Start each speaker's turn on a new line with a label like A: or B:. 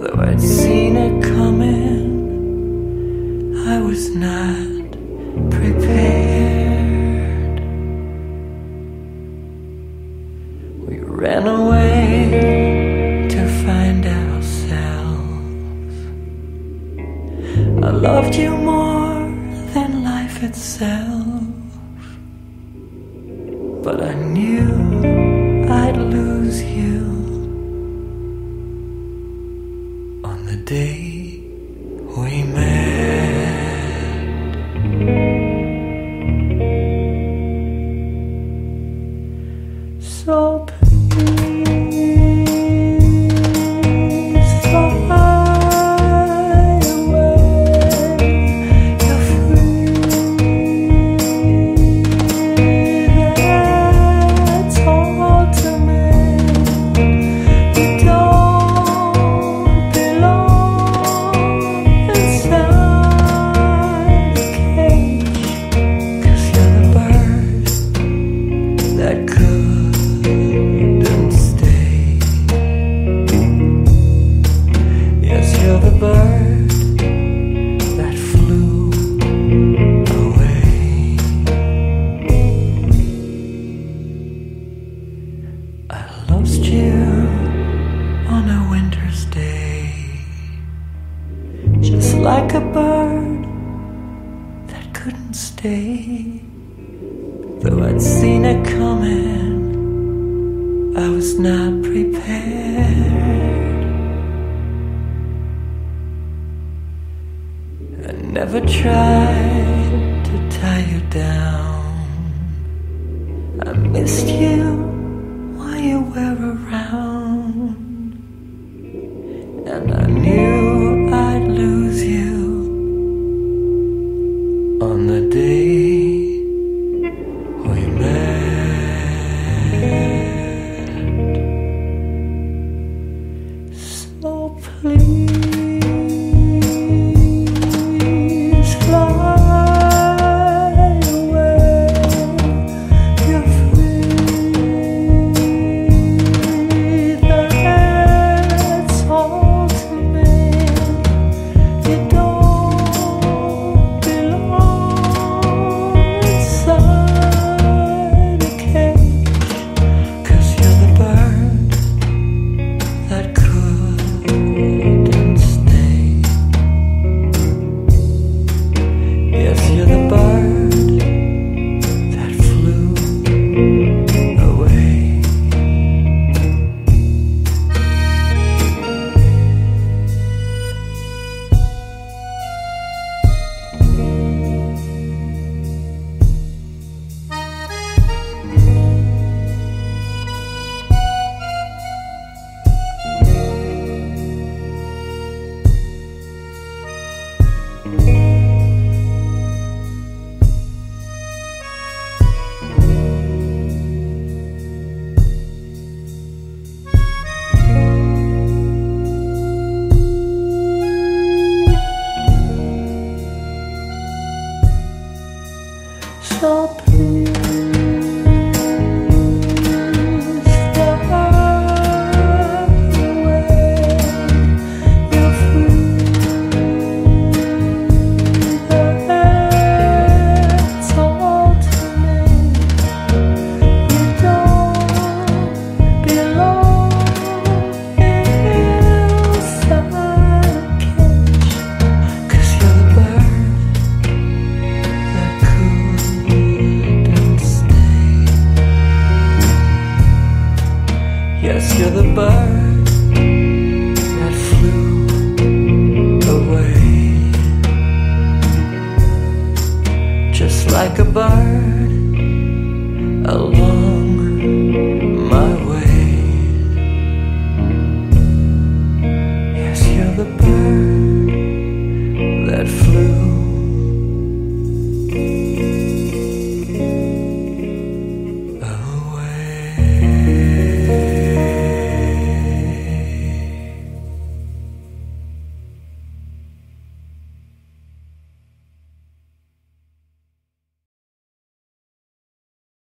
A: Though I'd seen it coming, I was not prepared. We ran away to find ourselves. I loved you more than life itself, but I knew I'd lose you on the day we met. So please fly away. You're free, that's all to me. You don't belong inside a cage, 'cause you're the bird that couldn't stay. Yes, you're the bird that flew away. I lost you on a winter's day, just like a bird that couldn't stay. Though I'd seen it coming, I was not prepared. I never tried to tie you down. I missed you while you were around, and I knew I'd lose you on the day we met. So please fly away. You're free, that's all to me. You don't belong inside a cage, 'cause you're the bird that couldn't stay. Yes, you're the bird that flew away. So please fly away. You're free, that's all to me. You don't belong inside a cage, 'cause you're the bird that couldn't stay. Yes, you're the bird that flew away, just like a bird along my way. Yes, you're the bird that flew